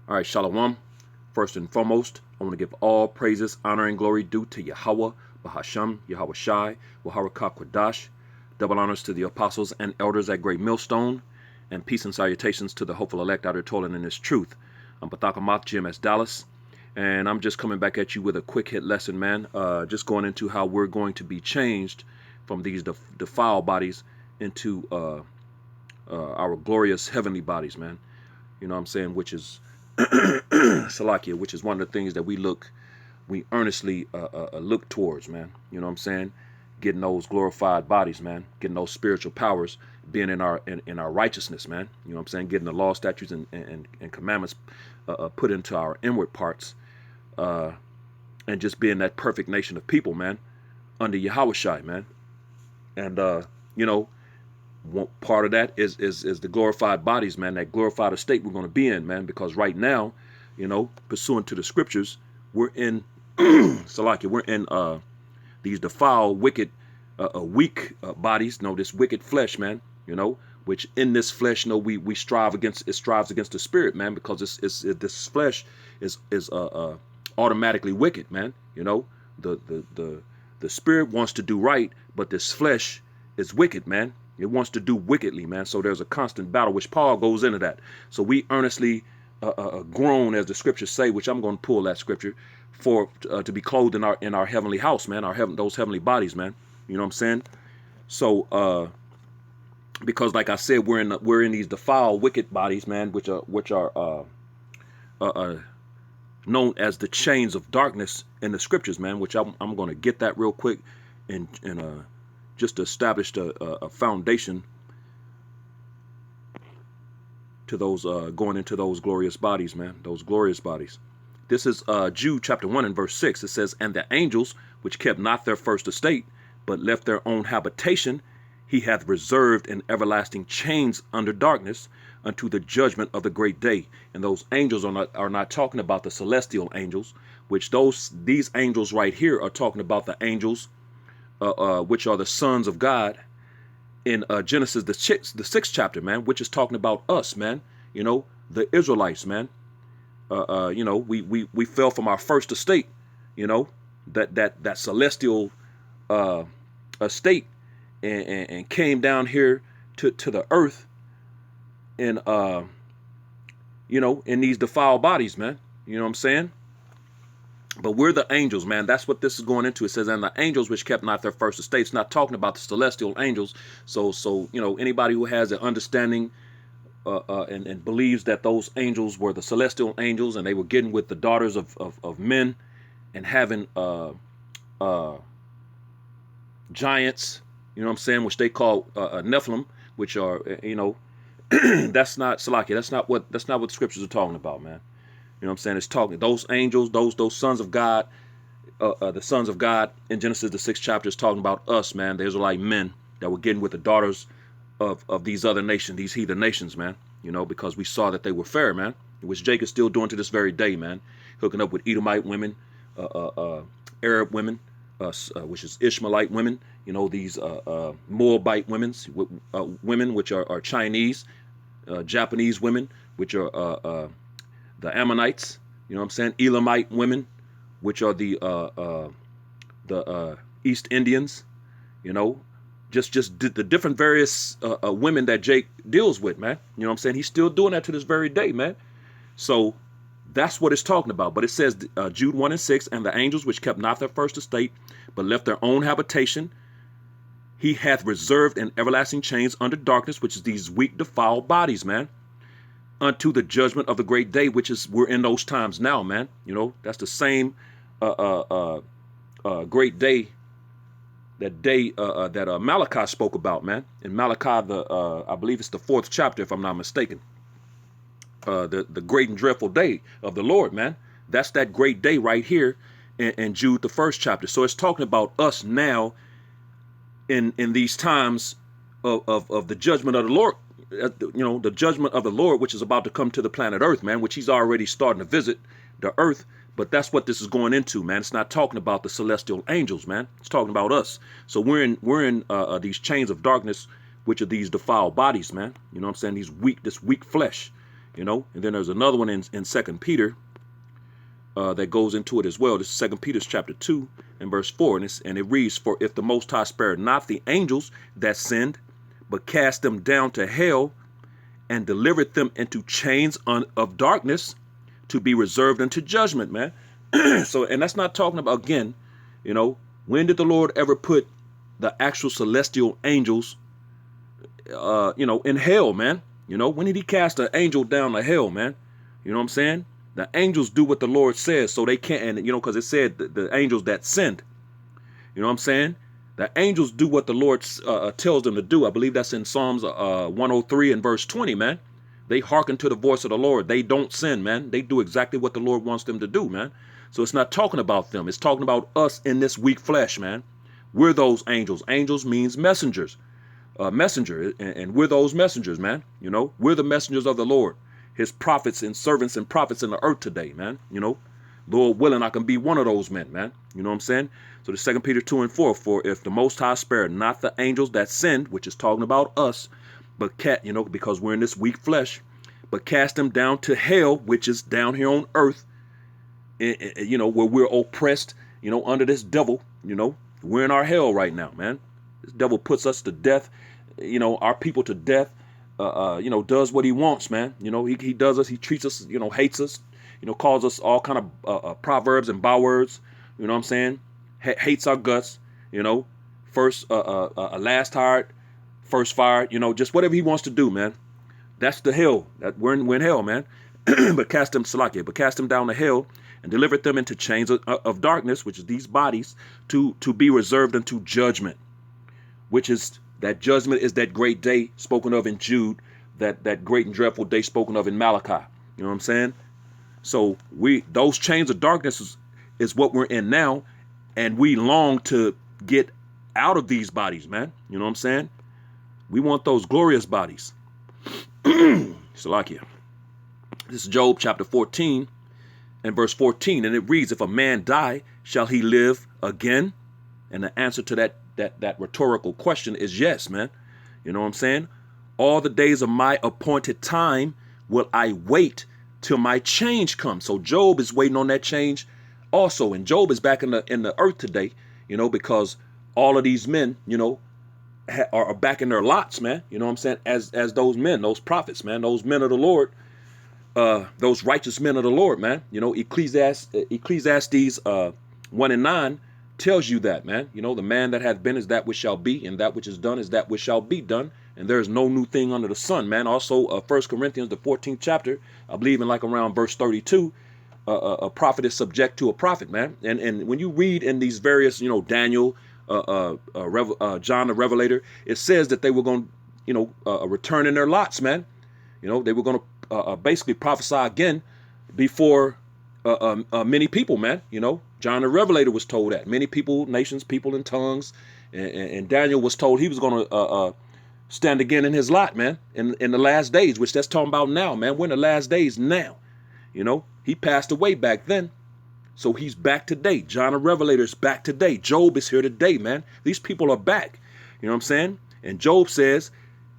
All right, Shalom. First and foremost, I want to give all praises, honor, and glory due to Yahweh, Bahasham, Yahweh Shai, Waharakah Kwadash. Double honors to the apostles and elders at Great Millstone, and peace and salutations to the hopeful elect out there toiling in this truth. I'm Pathakamoth GMS Dallas, and I'm just coming back at you with a quick hit lesson, man. Just going into how we're going to be changed from these defiled bodies into our glorious heavenly bodies, man. You know what I'm saying? Which is Salakia, which is one of the things that we earnestly look towards, man. You know what I'm saying? Getting those glorified bodies, man. Getting those spiritual powers, being in our righteousness, man. You know what I'm saying? Getting the law, statutes, and commandments put into our inward parts, and just being that perfect nation of people, man, under Yahweh Shai, man. And you know, part of that is the glorified bodies, man. That glorified estate we're going to be in, man. Because right now, you know, pursuant to the scriptures, we're in Salakia, we're in these defiled, wicked, weak bodies. No, this wicked flesh, man. You know, which in this flesh, you know, we strive against. It strives against the spirit, man, because this flesh is automatically wicked, man. You know, the spirit wants to do right, but this flesh is wicked, man. It wants to do wickedly, man. So there's a constant battle, which Paul goes into that. So we earnestly groan, as the scriptures say, which I'm going to pull that scripture for to be clothed in our heavenly house, man. Those heavenly bodies, man. You know what I'm saying? So because, like I said, we're in these defiled, wicked bodies, man, which are known as the chains of darkness in the scriptures, man. Which I'm going to get that real quick and just established a foundation to those going into those glorious bodies, man. Those glorious bodies. This is Jude chapter 1 and verse 6. It says, "And the angels which kept not their first estate, but left their own habitation, he hath reserved in everlasting chains under darkness unto the judgment of the great day." And those angels are not talking about the celestial angels, which these angels right here are talking about the angels which are the sons of God in Genesis, the 6th chapter, man, which is talking about us, man. You know, the Israelites, man. You know, we fell from our first estate, you know, that celestial estate, and came down here to the earth in you know, in these defiled bodies, man. You know what I'm saying? But we're the angels, man. That's what this is going into. It says, "And the angels which kept not their first estate." It's not talking about the celestial angels. So you know, anybody who has an understanding and believes that those angels were the celestial angels and they were getting with the daughters of men and having giants, you know what I'm saying, which they call Nephilim, which are you know, that's not Salakia. That's not what the scriptures are talking about, man. You know what I'm saying? It's talking those angels, those sons of God, the sons of God in Genesis the 6th chapter is talking about us, man. The Israelite men that were getting with the daughters of these other nations, these heathen nations, man. You know, because we saw that they were fair, man. Which Jacob's still doing to this very day, man. Hooking up with Edomite women, Arab women, which is Ishmaelite women. You know, these Moabite women, which are Chinese, Japanese women, which are the Ammonites, you know what I'm saying? Elamite women, which are the East Indians, you know, just the different various women that Jake deals with, man. You know what I'm saying? He's still doing that to this very day, man. So that's what it's talking about. But it says, Jude 1 and 6, "And the angels which kept not their first estate, but left their own habitation, he hath reserved in everlasting chains under darkness," which is these weak, defiled bodies, man, "unto the judgment of the great day," which is, we're in those times now, man. You know, that's the same great day, that day that Malachi spoke about, man. In Malachi, I believe it's the 4th chapter, if I'm not mistaken. The great and dreadful day of the Lord, man. That's that great day right here in Jude, the 1st chapter. So it's talking about us now in these times of the judgment of the Lord. You know, the judgment of the Lord, which is about to come to the planet Earth, man, which he's already starting to visit the earth. But that's what this is going into, man. It's not talking about the celestial angels, man. It's talking about us. So we're in these chains of darkness, which are these defiled bodies, man. You know what I'm saying? This weak flesh. And then there's another one in 2 Peter that goes into it as well. This is 2 Peter chapter 2 and verse 4. And it reads, "For if the Most High spared not the angels that sinned, but cast them down to hell and delivered them into chains of darkness to be reserved unto judgment," man. So, and that's not talking about, again, when did the Lord ever put the actual celestial angels, in hell, man? When did he cast an angel down to hell, man? You know what I'm saying? The angels do what the Lord says, so they can't, and because it said the angels that sinned. You know what I'm saying? The angels do what the Lord tells them to do. I believe that's in Psalms 103 and verse 20, man. They hearken to the voice of the Lord. They don't sin, man. They do exactly what the Lord wants them to do, man. So it's not talking about them. It's talking about us in this weak flesh, man. We're those angels. Angels means messengers. Messenger, and we're those messengers, man. We're the messengers of the Lord, his prophets and servants and prophets in the earth today, man. Lord willing, I can be one of those men, man. You know what I'm saying? So the 2 Peter 2 and 4, "For if the Most High spared not the angels that sinned," which is talking about us, but because we're in this weak flesh, "but cast them down to hell," which is down here on earth, where we're oppressed, under this devil. We're in our hell right now, man. This devil puts us to death, our people to death, does what he wants, man. He does us, he treats us, hates us, calls us all kind of proverbs and bywords, you know what I'm saying? Hates our guts, first, last hired, first fired, just whatever he wants to do, man. That's the hell. We're in hell, man. But cast them down to hell and delivered them into chains of darkness, which is these bodies, to be reserved unto judgment, which is that judgment is that great day spoken of in Jude, that great and dreadful day spoken of in Malachi. You know what I'm saying? So those chains of darkness is what we're in now, and we long to get out of these bodies, man. You know what I'm saying? We want those glorious bodies. Salakia. This is Job chapter 14 and verse 14, and it reads, "If a man die, shall he live again?" And the answer to that rhetorical question is yes, man. You know what I'm saying? "All the days of my appointed time will I wait till my change comes." So Job is waiting on that change also, and Job is back in the earth today, because all of these men, are back in their lots, man. You know what I'm saying? As those men, those prophets, man, those men of the Lord, those righteous men of the Lord, man. Ecclesiastes 1 and 9 tells you that, man. The man that hath been is that which shall be, and that which is done is that which shall be done. And there is no new thing under the sun, man. Also, 1 Corinthians, the 14th chapter, I believe in around verse 32, a prophet is subject to a prophet, man. And when you read in these various, Daniel, John the Revelator, it says that they were going to, return in their lots, man. They were going to basically prophesy again before many people, man. John the Revelator was told that. Many people, nations, people in tongues. And Daniel was told he was going to stand again in his lot, man, in the last days, which that's talking about now, man. We're in the last days now. He passed away back then. So he's back today. John the Revelator is back today. Job is here today, man. These people are back. You know what I'm saying? And Job says,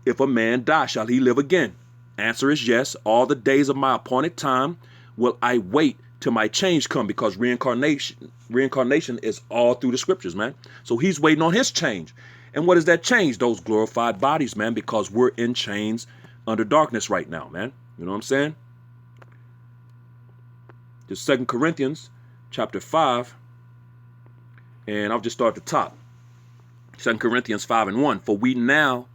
"If a man die, shall he live again?" Answer is yes. "All the days of my appointed time will I wait till my change come," because reincarnation is all through the scriptures, man. So he's waiting on his change. And what is that change? Those glorified bodies, man, because we're in chains under darkness right now, man. You know what I'm saying? Just 2 Corinthians chapter 5, and I'll just start at the top. 2 Corinthians 5 and 1. For we know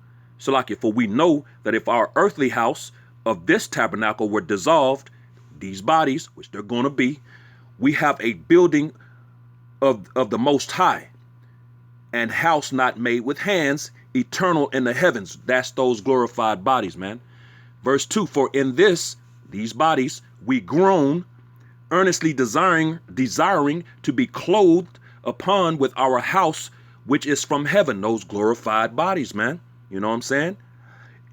that if our earthly house of this tabernacle were dissolved, these bodies, which they're going to be, we have a building of the Most High, and house not made with hands, eternal in the heavens. That's those glorified bodies, man. Verse 2, "For in these bodies, we groan, earnestly desiring to be clothed upon with our house, which is from heaven." Those glorified bodies, man. You know what I'm saying?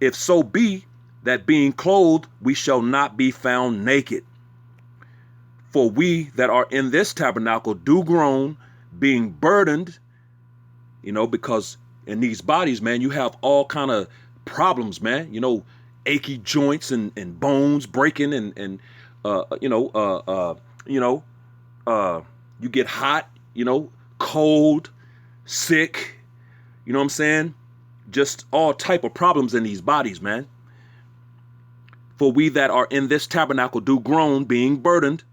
"If so be that being clothed, we shall not be found naked. For we that are in this tabernacle do groan, being burdened," because in these bodies, man, you have all kind of problems, man. achy joints and bones breaking and uh, you know, uh, uh, you know, you get hot, cold, sick, you know what I'm saying? Just all type of problems in these bodies, man. For we that are in this tabernacle do groan, being burdened,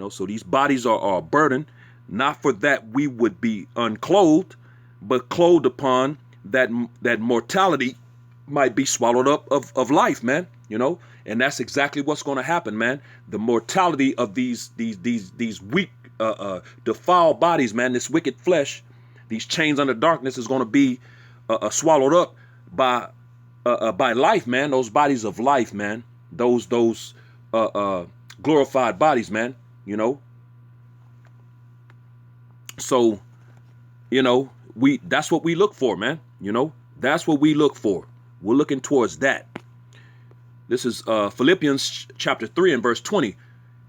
so these bodies are burdened, not for that we would be unclothed, but clothed upon that mortality might be swallowed up of life, man. And that's exactly what's going to happen, man. The mortality of these weak, defiled bodies, man, this wicked flesh, these chains under darkness is going to be swallowed up by life, man. Those bodies of life, man. Those glorified bodies, man. So, that's what we look for, man. That's what we look for. We're looking towards that. This is Philippians chapter 3 and verse 20.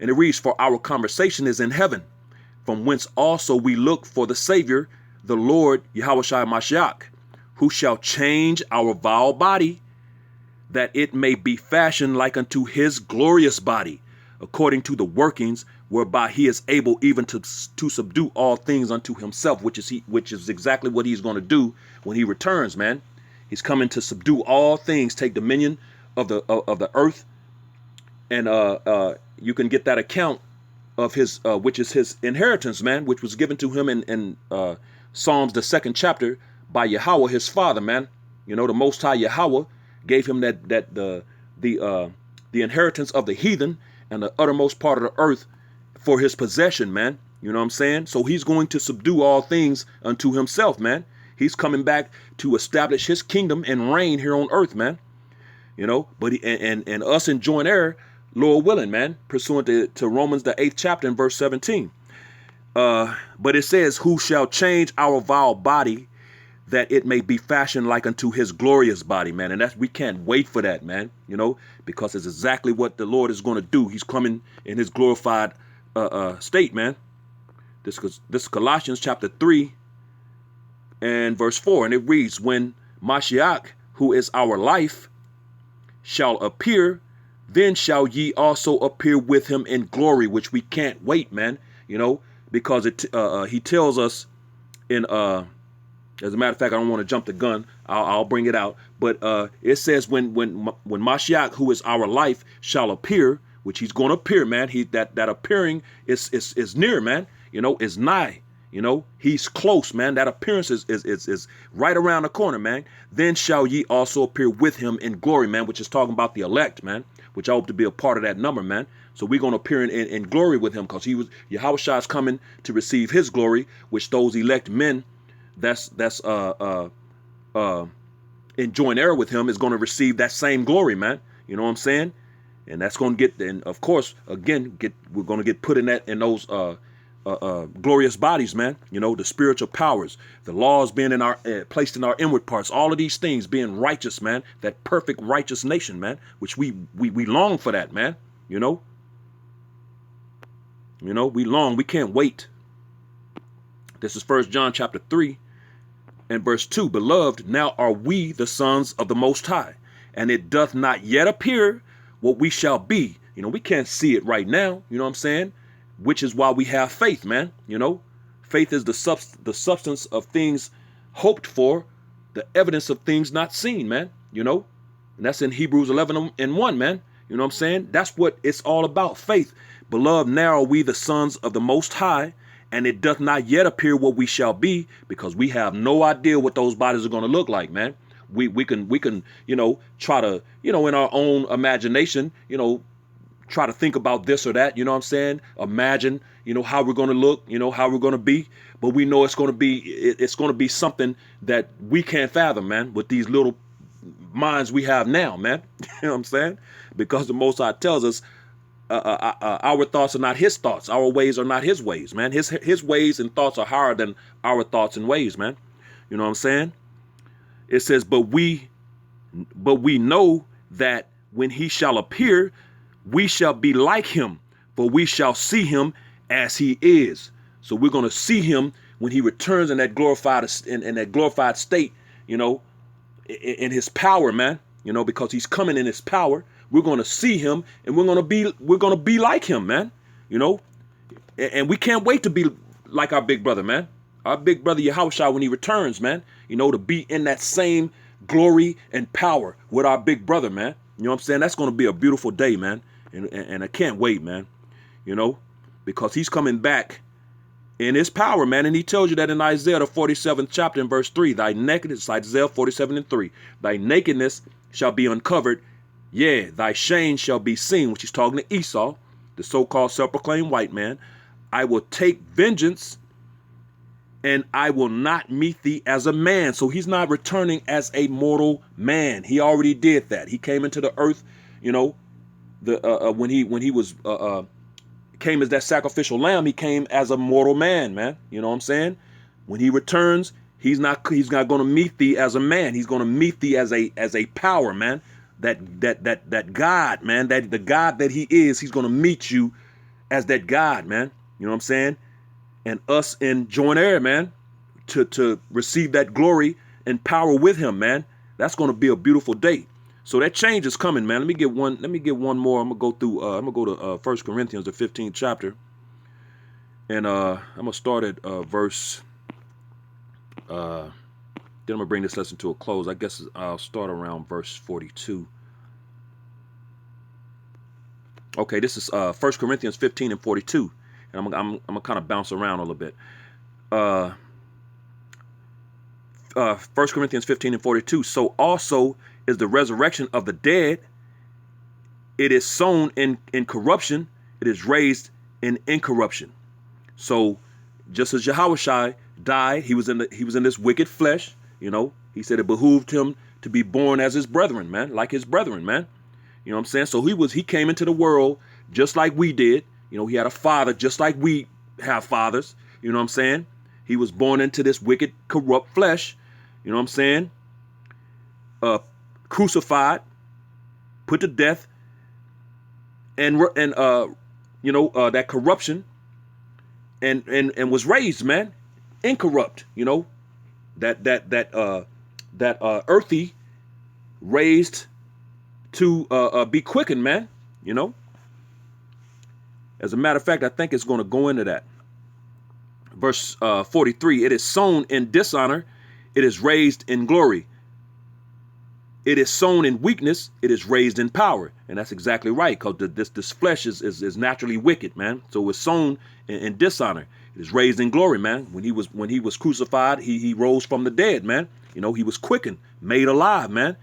And it reads, for our conversation is in heaven, from whence also we look for the Savior, the Lord Yahushua Mashiach, who shall change our vile body, that it may be fashioned like unto his glorious body, according to the workings whereby he is able even to subdue all things unto himself, which is exactly what he's going to do when he returns, man. He's coming to subdue all things, take dominion of the earth, and you can get that account of his which is his inheritance, man, which was given to him in Psalms the 2nd chapter by Yahweh his father, man. The Most High Yahweh gave him the inheritance of the heathen and the uttermost part of the earth for his possession, man. You know what I'm saying? So he's going to subdue all things unto himself, man. He's coming back to establish his kingdom and reign here on earth, man. But and us in joint heir, Lord willing, man, pursuant to Romans the 8th chapter and verse 17. But it says, who shall change our vile body, that it may be fashioned like unto his glorious body, man. And we can't wait for that, man, because it's exactly what the Lord is going to do. He's coming in his glorified state, man. This is Colossians chapter 3 and verse 4. And it reads, when Mashiach, who is our life, shall appear, then shall ye also appear with him in glory, which we can't wait, man, because he tells us in as a matter of fact, I don't want to jump the gun. I'll bring it out. But it says when Mashiach, who is our life, shall appear, which he's going to appear, man. That appearing is near, man. Is nigh. He's close, man. That appearance is right around the corner, man. Then shall ye also appear with him in glory, man, which is talking about the elect, man, which I hope to be a part of that number, man. So we're going to appear in glory with him, because Yahushua is coming to receive his glory, which those elect men that's in joint heir with him is going to receive that same glory, man. You know what I'm saying? And that's going to get, and of course, again, we're going to get put in those glorious bodies, man. The spiritual powers, the laws being placed in our inward parts, all of these things being righteous, man. That perfect righteous nation, man, which we long for that, man. We long, we can't wait. This is 1 John chapter 3 and verse 2. Beloved, now are we the sons of the Most High, and it doth not yet appear what we shall be. We can't see it right now. You know what I'm saying? Which is why we have faith, man. Faith is the substance of things hoped for, the evidence of things not seen, man. And that's in Hebrews 11 and 1, man. You know what I'm saying? That's what it's all about, faith. Beloved, now are we the sons of the Most High, and it doth not yet appear what we shall be, because we have no idea what those bodies are going to look like, man. We can try to, in our own imagination, try to think about this or that, you know what I'm saying? Imagine, how we're going to look, how we're going to be, but we know it's going to be something that we can't fathom, man, with these little minds we have now, man. You know what I'm saying? Because the Most High tells us, our thoughts are not his thoughts. Our ways are not his ways, man. His ways and thoughts are higher than our thoughts and ways, man. You know what I'm saying? It says, but we know that when he shall appear, we shall be like him, for we shall see him as he is. So we're going to see him when he returns in that glorified state, in his power, man. you know, because he's coming in his power. We're going to see him, and we're going to be like him, man. You know, and we can't wait to be like our big brother, man. Our big brother Yahushua when he returns, man. You know, to be in that same glory and power with our big brother, man. You know what I'm saying? That's going to be a beautiful day, man. And I can't wait, man. You know, because he's coming back in his power, man. And he tells you that in Isaiah, the 47th chapter in verse 3, thy nakedness, Isaiah 47:3, thy nakedness shall be uncovered. Yeah, thy shame shall be seen, which he's talking to Esau, the so-called self-proclaimed white man. I will take vengeance and I will not meet thee as a man. So he's not returning as a mortal man. He already did that. He came into the earth, you know, when he was came as that sacrificial lamb. He came as a mortal man, man. You know what I'm saying? When he returns, he's not going to meet thee as a man. He's going to meet thee as a power, man. That God, man, that the God that he is, he's going to meet you as that God, man. You know what I'm saying? And us in joint heir, man, to receive that glory and power with him, man. That's going to be a beautiful day. So that change is coming, man. Let me get one more. I'm gonna go through. I'm gonna go to 1 Corinthians, the 15th chapter, and I'm gonna start at verse. Then I'm gonna bring this lesson to a close. I guess I'll start around verse 42. Okay, this is 1 Corinthians 15 and 42. And I'm gonna kind of bounce around a little bit. 1 Corinthians 15 and 42. So also is the resurrection of the dead. It is sown in corruption. It is raised in incorruption. So just as Yahushua died, he was in this wicked flesh. You know, he said it behooved him to be born as his brethren, man, like his brethren, man. You know what I'm saying? So he came into the world just like we did. You know, he had a father just like we have fathers. You know what I'm saying? He was born into this wicked, corrupt flesh. You know what I'm saying? Crucified, put to death, and you know, that corruption, and was raised, man, incorrupt. You know, that earthy, raised to be quickened, man. You know. As a matter of fact, I think it's going to go into that. Verse 43, it is sown in dishonor, it is raised in glory. It is sown in weakness, it is raised in power. And that's exactly right, because this flesh is naturally wicked, man. So it's sown in dishonor. It is raised in glory, man. When he was crucified, he rose from the dead, man. You know, he was quickened, made alive, man.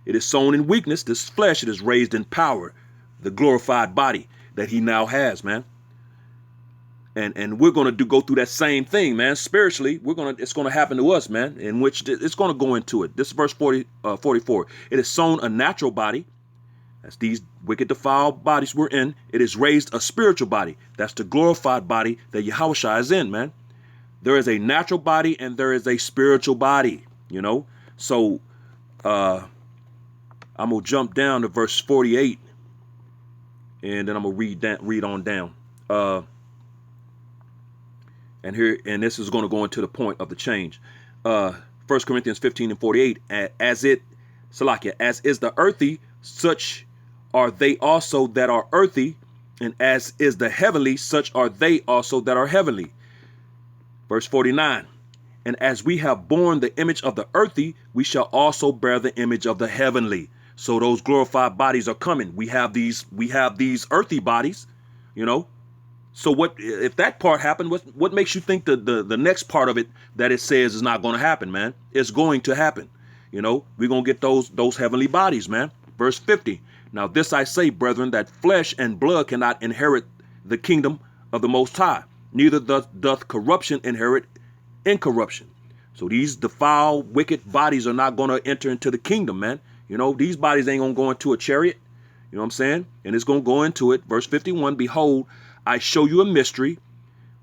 It is sown in weakness, this flesh, it is raised in power, the glorified body that he now has, man. And we're going to go through that same thing, man. Spiritually, it's going to happen to us, man, in which it's going to go into it. This is verse 44. It is sown a natural body. That's these wicked, defiled bodies we're in. It is raised a spiritual body. That's the glorified body that Yahushua is in, man. There is a natural body and there is a spiritual body, you know. So I'm going to jump down to verse 48. And then I'm going to read on down. And this is going to go into the point of the change. 1 Corinthians 15 and 48. As is the earthy, such are they also that are earthy. And as is the heavenly, such are they also that are heavenly. Verse 49. And as we have borne the image of the earthy, we shall also bear the image of the heavenly. So those glorified bodies are coming. We have these earthy bodies, you know. So what if that part happened? What makes you think the next part of it that it says is not going to happen, man? It's going to happen. You know, we're going to get those heavenly bodies, man. Verse 50. Now this I say, brethren, that flesh and blood cannot inherit the kingdom of the Most High. Neither doth corruption inherit incorruption. So these defiled, wicked bodies are not going to enter into the kingdom, man. You know, these bodies ain't going to go into a chariot. You know what I'm saying? And it's going to go into it. Verse 51, behold, I show you a mystery.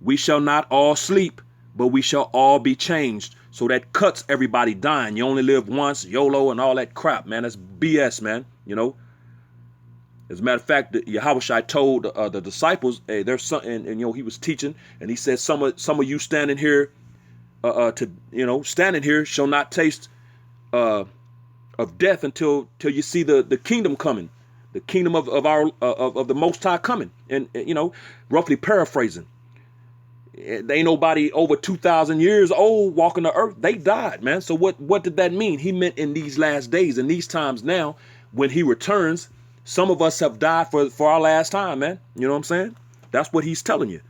We shall not all sleep, but we shall all be changed. So that cuts everybody dying. You only live once, YOLO and all that crap, man. That's BS, man. You know, as a matter of fact, Yahushua told the disciples, hey, there's something, and you know, he was teaching, and he said, some of you standing here, standing here shall not taste of death until you see the kingdom coming, the kingdom of the Most High coming. And roughly paraphrasing, there ain't nobody over 2,000 years old walking the earth. They died, man. So what did that mean? He meant in these last days, in these times now, when he returns, some of us have died for our last time, man. You know what I'm saying? That's what he's telling you.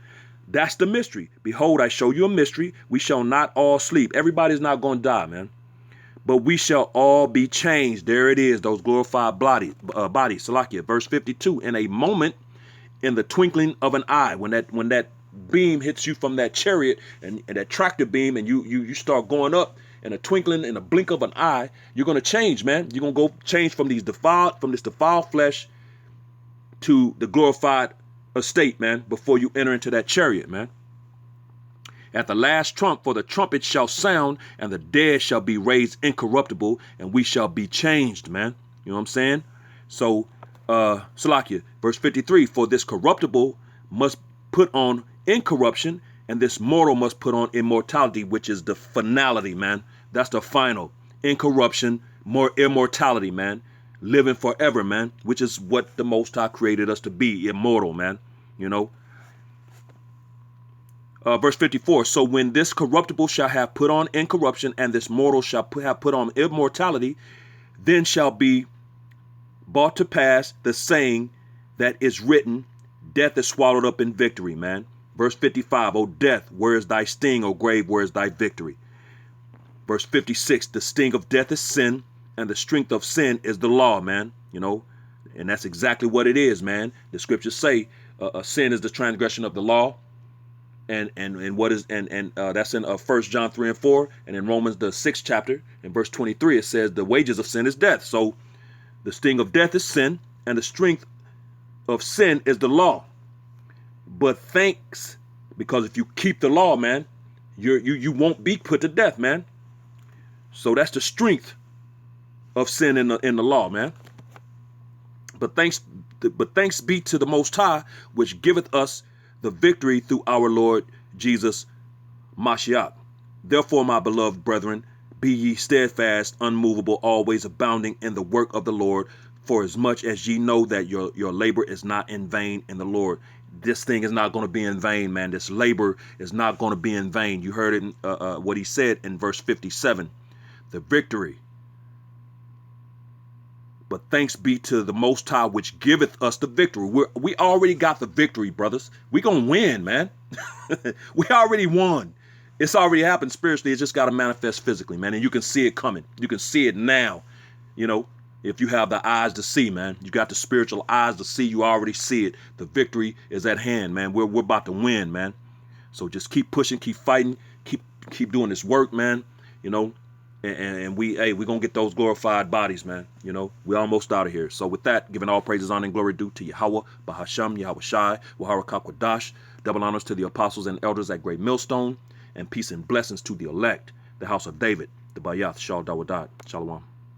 That's the mystery. Behold, I show you a mystery. We shall not all sleep. Everybody's not going to die, man. But we shall all be changed. There it is, those glorified bodies. Salakia, verse 52. In a moment, in the twinkling of an eye, when that beam hits you from that chariot and that tractor beam, and you start going up in a twinkling, in a blink of an eye, you're going to change, man. You're going to go change from this defiled flesh to the glorified estate, man, before you enter into that chariot, man. At the last trump, for the trumpet shall sound, and the dead shall be raised incorruptible, and we shall be changed, man. You know what I'm saying? So, Salakia, verse 53, for this corruptible must put on incorruption, and this mortal must put on immortality, which is the finality, man. That's the final. Incorruption, more immortality, man. Living forever, man, which is what the Most High created us to be, immortal, man. You know? Verse 54, so when this corruptible shall have put on incorruption, and this mortal shall have put on immortality, then shall be brought to pass the saying that is written, death is swallowed up in victory, man. Verse 55, O death, where is thy sting? O grave, where is thy victory? Verse 56, the sting of death is sin, and the strength of sin is the law, man. You know, and that's exactly what it is, man. The scriptures say sin is the transgression of the law. And what is that's in 1 John 3 and 4, and in Romans the 6th chapter in verse 23 it says the wages of sin is death. So the sting of death is sin, and the strength of sin is the law. But thanks, because if you keep the law, man, you won't be put to death, man. So that's the strength of sin in the law, man. But thanks be to the Most High, which giveth us the victory through our Lord Jesus Mashiach. Therefore, my beloved brethren, be ye steadfast, unmovable, always abounding in the work of the Lord, for as much as ye know that your labor is not in vain in the Lord. This thing is not going to be in vain, man. This labor is not going to be in vain. You heard it in what he said in verse 57, the victory. But thanks be to the Most High, which giveth us the victory. We already got the victory, brothers. We gonna win, man. We already won. It's already happened spiritually. It just got to manifest physically, man. And you can see it coming. You can see it now. You know, if you have the eyes to see, man. You got the spiritual eyes to see. You already see it. The victory is at hand, man. We're about to win, man. So just keep pushing, keep fighting, keep doing this work, man. You know. And we're going to get those glorified bodies, man. You know, we're almost out of here. So with that, giving all praises, honor, and glory due to Yahweh, Bahasham, Yahweh Shai, Wahara Kakwadash, double honors to the apostles and elders at Great Millstone, and peace and blessings to the elect, the house of David, the Bayath, Shal Dawadat. Shalom.